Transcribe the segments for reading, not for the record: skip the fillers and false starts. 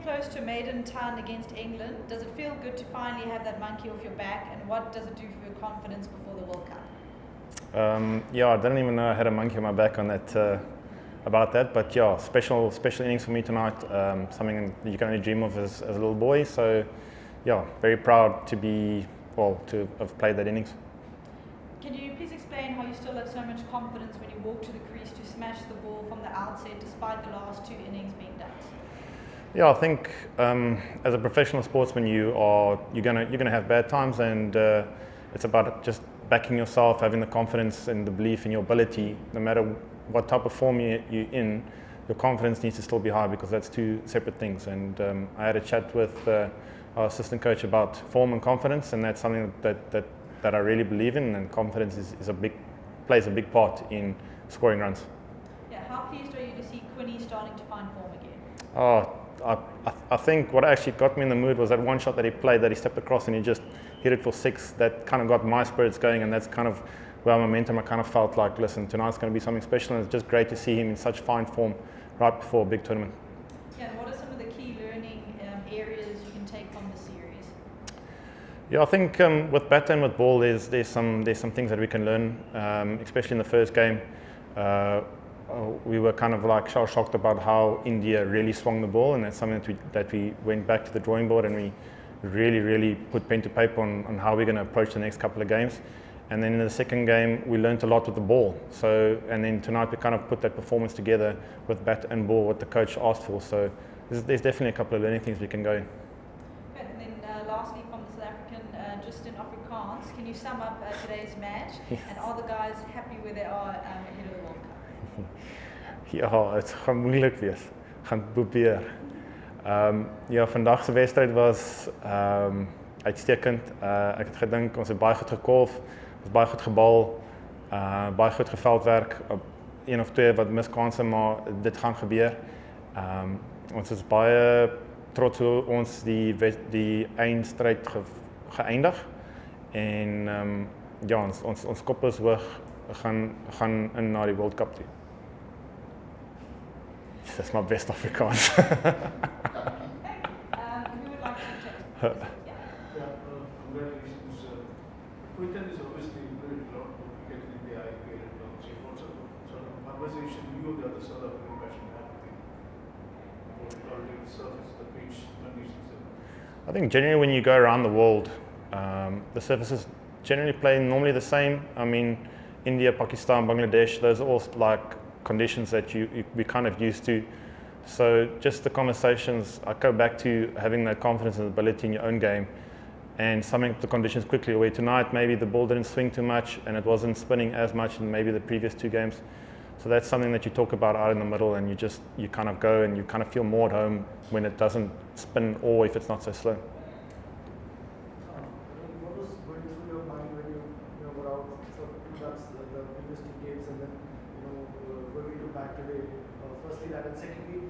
close to a maiden ton against England. Does it feel good to finally have that monkey off your back, and what does it do for your confidence before the World Cup? Yeah, I didn't even know I had a monkey on my back on that. About that, but yeah, special innings for me tonight. Something you can only dream of as a little boy. So, yeah, very proud to have played that innings. Can you please explain how you still have so much confidence when you walk to the crease to smash the ball from the outset, despite the last two innings being duds? Yeah, I think as a professional sportsman, you're gonna have bad times, and it's about just backing yourself, having the confidence and the belief in your ability, no matter what type of form you're in. Your confidence needs to still be high, because that's two separate things. And I had a chat with our assistant coach about form and confidence, and that's something that I really believe in. And confidence plays a big part in scoring runs. Yeah, how pleased are you to see Quinny starting to find form again? Oh, I think what actually got me in the mood was that one shot that he played, that he stepped across and he just hit it for six. That kind of got my spirits going, and that's kind of where momentum. I kind of felt like, listen, tonight's going to be something special, and it's just great to see him in such fine form right before a big tournament. Yeah, and what are some of the key learning areas you can take from the series? Yeah, I think with bat and with ball, there's some things that we can learn, especially in the first game. We were kind of like shocked about how India really swung the ball, and that's something that we went back to the drawing board, and we really put pen to paper on how we're going to approach the next couple of games. And then in the second game, we learned a lot with the ball. So, and then tonight we kind of put that performance together with bat and ball, what the coach asked for. So there's definitely a couple of learning things we can go in. Good. And then lastly, from the South African, just in Afrikaans, can you sum up today's match? Yes. And are the guys happy where they are ahead of the World Cup? Ja, het gaan moeilijk wees. Gaan probeer. Ja, vandag se wedstryd was uitstekend. Ek het gedink ons het baie goed gekolf, ons baie goed gebal, baie goed geveldwerk, op een of twee wat miskanse, maar dit gaan gebeur. Ons is baie trots hoe ons die eindstryd geëindig, en ja, ons kop is hoog, gaan in na die World Cup toe. That's my best Afrikaans. Who would like to check? Congratulations. T20 is obviously very proud to get in the IPL and all. So what sort of conversation you and the other South African batsmen have about the surface, the pitch, conditions? I think generally when you go around the world, the surfaces generally play normally the same. I mean, India, Pakistan, Bangladesh, those are all like conditions that we kind of used to. So just the conversations, I go back to having that confidence and ability in your own game, and summing up the conditions quickly. Where tonight maybe the ball didn't swing too much and it wasn't spinning as much in maybe the previous two games. So that's something that you talk about out in the middle, and you kind of go and you kind of feel more at home when it doesn't spin, or if it's not so slow. What was going through your mind when you were out for the previous two games, and then going into back today? Firstly, that, and secondly,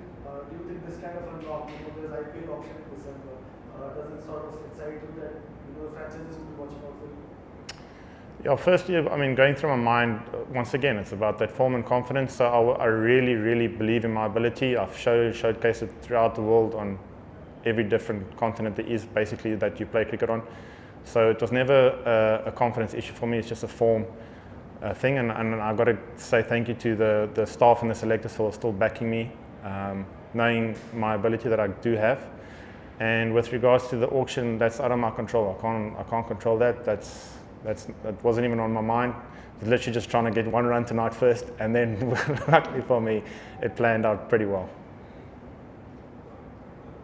do you think this kind of unlock, there's IPL option in December, does it sort of excite you that the franchises will be watching out for you? Yeah, firstly, I mean, going through my mind, once again, it's about that form and confidence. So I really believe in my ability. I've showcased it throughout the world on every different continent there is basically that you play cricket on. So it was never a confidence issue for me. It's just a form thing, and I got to say thank you to the staff and the selectors for still backing me, knowing my ability that I do have. And with regards to the auction, that's out of my control. I can't control that. That wasn't even on my mind. I was literally just trying to get one run tonight first, and then luckily for me, it planned out pretty well.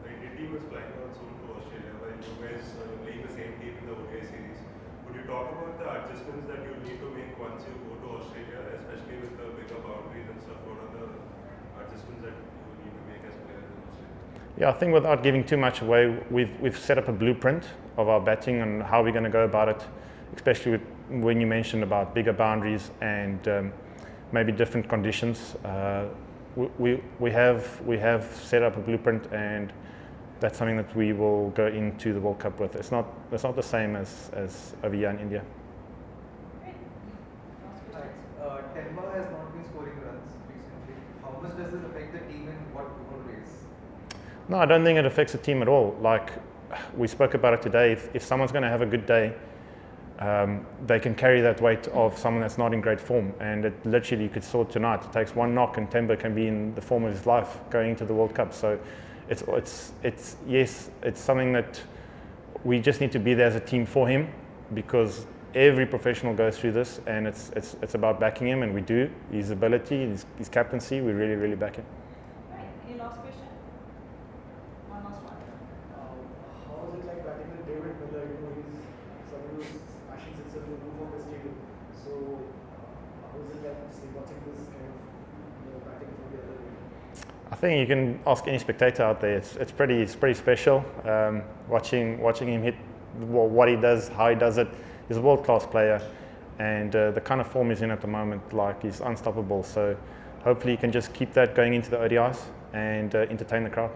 The Indian team was flying out soon to Australia, while you guys playing the same team in the ODI series. Would you talk about the adjustments that you need to make once you go to Australia, especially with the bigger boundaries and stuff? What are the adjustments that you need to make as players in Australia? Yeah, I think without giving too much away, we've set up a blueprint of our batting and how we're going to go about it, especially when you mentioned about bigger boundaries and maybe different conditions. We have set up a blueprint, and that's something that we will go into the World Cup with. It's not the same as over here in India. Temba has not been scoring runs recently. How much does this affect the team, and what ways? No, I don't think it affects the team at all. Like we spoke about it today, if someone's going to have a good day, they can carry that weight of someone that's not in great form. And it literally, you could saw tonight, it takes one knock and Temba can be in the form of his life going into the World Cup. So it's yes, it's something that we just need to be there as a team for him, because every professional goes through this, and it's about backing him, and we do. His ability, his captaincy, we really, really back him. Right. Any last question? One last one. How is it like batting with David Miller? You know, he's someone who's smashing sixes from the roof of the stadium. So, how is it like watching this kind of batting from the other way? I think you can ask any spectator out there. It's pretty special. Watching him hit what he does, how he does it. He's a world-class player, and the kind of form he's in at the moment, like, he's unstoppable. So hopefully he can just keep that going into the ODIs and entertain the crowd.